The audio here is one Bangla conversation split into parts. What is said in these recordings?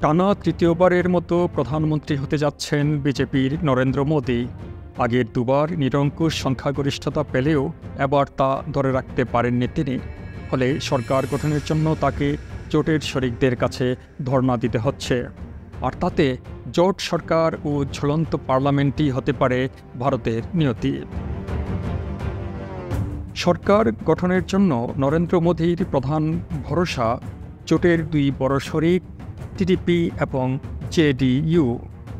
টানা তৃতীয়বারের মতো প্রধানমন্ত্রী হতে যাচ্ছেন বিজেপির নরেন্দ্র মোদী। আগের দুবার নিরঙ্কুশ সংখ্যাগরিষ্ঠতা পেলেও এবার তা ধরে রাখতে পারেননি তিনি। ফলে সরকার গঠনের জন্য তাকে জোটের শরিকদের কাছে ধর্ণা দিতে হচ্ছে। আর তাতে জোট সরকার ও ঝুলন্ত পার্লামেন্টই হতে পারে ভারতের নিয়তি। সরকার গঠনের জন্য নরেন্দ্র মোদীর প্রধান ভরসা জোটের দুই বড় শরিক টিডিপি এবং জেডিইউ।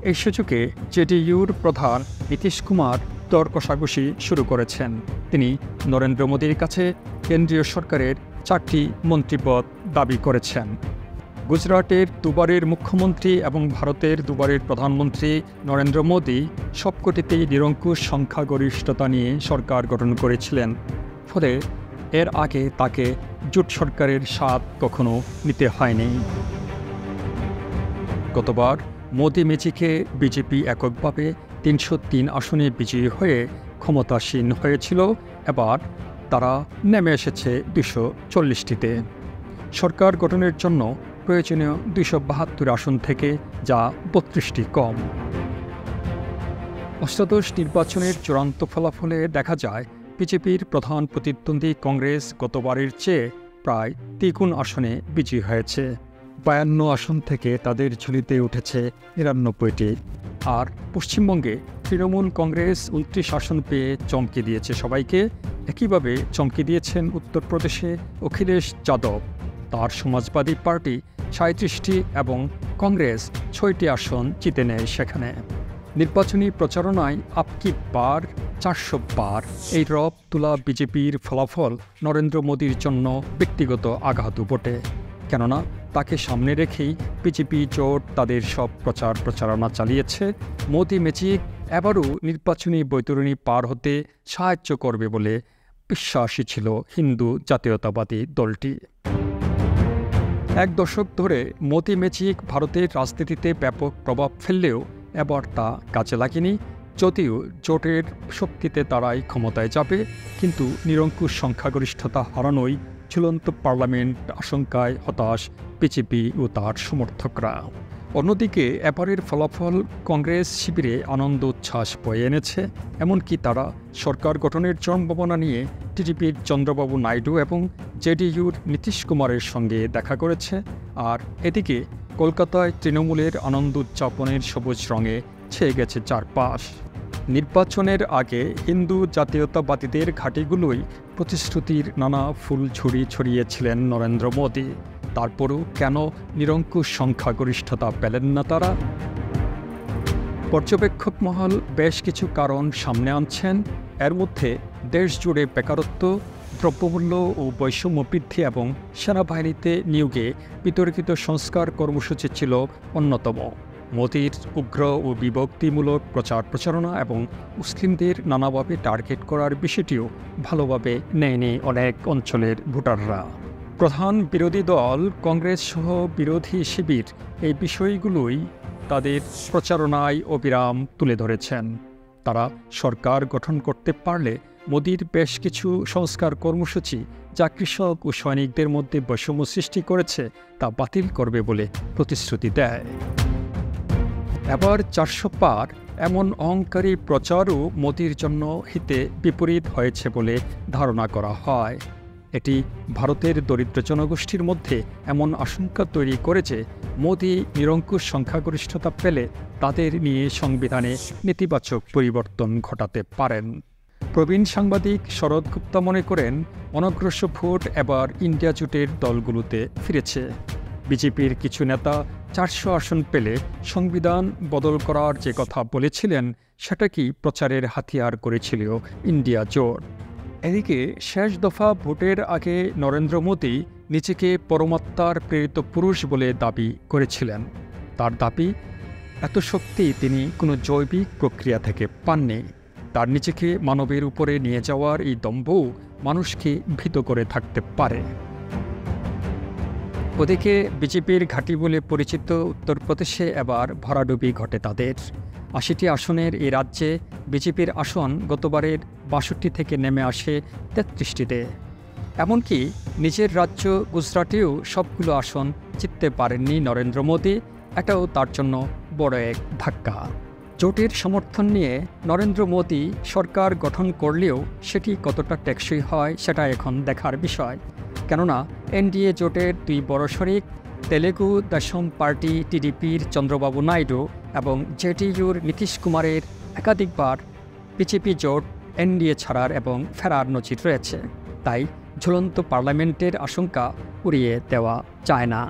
এই সুযোগে জেডিইউর প্রধান নীতিশ কুমার দর কষাকষি শুরু করেছেন। তিনি নরেন্দ্র মোদীর কাছে কেন্দ্রীয় সরকারের 4টি মন্ত্রীপদ দাবি করেছেন। গুজরাটের দুবারের মুখ্যমন্ত্রী এবং ভারতের দুবারের প্রধানমন্ত্রী নরেন্দ্র মোদী সবকটিতেই নিরঙ্কুশ সংখ্যাগরিষ্ঠতা নিয়ে সরকার গঠন করেছিলেন। ফলে এর আগে তাকে জোট সরকারের স্বাদ কখনো নিতে হয়নি। গতবার মোদী ম্যাজিকে বিজেপি এককভাবে 303 আসনে বিজয়ী হয়ে ক্ষমতাসীন হয়েছিল। এবার তারা নেমে এসেছে 240টিতে। সরকার গঠনের জন্য প্রয়োজনীয় 272 আসন থেকে, যা 32টি কম। অষ্টাদশ নির্বাচনের চূড়ান্ত ফলাফলে দেখা যায় বিজেপির প্রধান প্রতিদ্বন্দ্বী কংগ্রেস গতবারের চেয়ে প্রায় 3 আসনে বিজয়ী হয়েছে। 52 আসন থেকে তাদের ঝুলিতে উঠেছে 99টি। আর পশ্চিমবঙ্গে তৃণমূল কংগ্রেস 29 আসন পেয়ে চমকে দিয়েছে সবাইকে। একইভাবে চমকে দিয়েছেন উত্তরপ্রদেশে অখিলেশ যাদব। তার সমাজবাদী পার্টি 37টি এবং কংগ্রেস 6টি আসন জিতে নেয় সেখানে। নির্বাচনী প্রচারণায় আপকি পার 400 পার এই রব তোলা বিজেপির ফলাফল নরেন্দ্র মোদীর জন্য ব্যক্তিগত আঘাতও বটে। কেননা তাকে সামনে রেখেই বিজেপি জোট তাদের সব প্রচারণা চালিয়েছে। মোদী ম্যাজিক এবারও নির্বাচনী বৈতরণী পার হতে সাহায্য করবে বলে বিশ্বাসী ছিল হিন্দু জাতীয়তাবাদী দলটি। এক দশক ধরে মোদী ম্যাজিক ভারতের রাজনীতিতে ব্যাপক প্রভাব ফেললেও এবার তা কাজে লাগেনি। যদিও জোটের শক্তিতে তারাই ক্ষমতায় যাবে, কিন্তু নিরঙ্কুশ সংখ্যাগরিষ্ঠতা হারানোই ঝুলন্ত পার্লামেন্ট আশঙ্কায় হতাশ বিজেপি ও তার সমর্থকরা। অন্যদিকে এবারের ফলাফল কংগ্রেস শিবিরে আনন্দ উচ্ছ্বাস বয়ে এনেছে। এমনকি তারা সরকার গঠনের সম্ভাবনা নিয়ে টিডিপির চন্দ্রবাবু নাইডু এবং জেডিইউর নীতিশ কুমারের সঙ্গে দেখা করেছে। আর এদিকে কলকাতায় তৃণমূলের আনন্দ উদযাপনের সবুজ রঙে ছেয়ে গেছে চারপাশ। নির্বাচনের আগে হিন্দু জাতীয়তাবাদীদের ঘাঁটিগুলোই প্রতিশ্রুতির নানা ফুলঝুরি ছড়িয়েছিলেন নরেন্দ্র মোদী। তারপরও কেন নিরঙ্কুশ সংখ্যাগরিষ্ঠতা পেলেন না তারা? পর্যবেক্ষক মহল বেশ কিছু কারণ সামনে আনছেন। এর মধ্যে দেশ জুড়ে বেকারত্ব, দ্রব্যমূল্য ও বৈষম্য বৃদ্ধি এবং সেনাবাহিনীতে নিয়োগে বিতর্কিত সংস্কার কর্মসূচি ছিল অন্যতম। মোদীর উগ্র ও বিভক্তিমূলক প্রচারণা এবং মুসলিমদের নানাভাবে টার্গেট করার বিষয়টিও ভালোভাবে নেয়নি অনেক অঞ্চলের ভোটাররা। প্রধান বিরোধী দল কংগ্রেস সহ বিরোধী শিবির এই বিষয়গুলোই তাদের প্রচারণায় অবিরাম তুলে ধরেছেন। তারা সরকার গঠন করতে পারলে মোদীর বেশ কিছু সংস্কার কর্মসূচি, যা কৃষক ও সৈনিকদের মধ্যে বৈষম্য সৃষ্টি করেছে, তা বাতিল করবে বলে প্রতিশ্রুতি দেয়। এবার 400 পার এমন অহংকারী প্রচারও মোদীর জন্য হিতে বিপরীত হয়েছে বলে ধারণা করা হয়। এটি ভারতের দরিদ্র জনগোষ্ঠীর মধ্যে এমন আশঙ্কা তৈরি করেছে মোদী নিরঙ্কুশ সংখ্যাগরিষ্ঠতা পেলে তাদের নিয়ে সংবিধানে নেতিবাচক পরিবর্তন ঘটাতে পারেন। প্রবীণ সাংবাদিক শরৎ গুপ্তা মনে করেন, অনগ্রসর ভোট এবার ইন্ডিয়া জোটের দলগুলোতে ফিরেছে। বিজেপির কিছু নেতা 400 আসন পেলে সংবিধান বদল করার যে কথা বলেছিলেন, সেটাকেই প্রচারের হাতিয়ার করেছিল ইন্ডিয়া জোট। এদিকে শেষ দফা ভোটের আগে নরেন্দ্র মোদী নিজেকে পরমাত্মার প্রেরিত পুরুষ বলে দাবি করেছিলেন। তার দাবি, এত শক্তি তিনি কোনো জৈবিক প্রক্রিয়া থেকে পাননি। তার নিজেকে মানবের উপরে নিয়ে যাওয়ার এই দম্ভও মানুষকে ভীত করে থাকতে পারে। ওদিকে বিজেপির ঘাঁটি বলে পরিচিত উত্তরপ্রদেশে এবার ভরাডুবি ঘটে তাদের। 80টি আসনের এই রাজ্যে বিজেপির আসন গতবারের 62 থেকে নেমে আসে 33টিতে। এমনকি নিজের রাজ্য গুজরাটেও সবগুলো আসন জিততে পারেননি নরেন্দ্র মোদী। এটাও তার জন্য বড় এক ধাক্কা। জোটের সমর্থন নিয়ে নরেন্দ্র মোদী সরকার গঠন করলেও সেটি কতটা টেকসই হয় সেটা এখন দেখার বিষয়। কেননা এনডিএ জোটের দুই বড় শরিক তেলেগু দেশম পার্টি টিডিপির চন্দ্রবাবু নাইডু এবং জেডিইউর নীতিশ কুমারের একাধিকবার বিজেপি জোট এনডিএ ছাড়ার এবং ফেরার নজির রয়েছে। তাই ঝুলন্ত পার্লামেন্টের আশঙ্কা উড়িয়ে দেওয়া যায় না।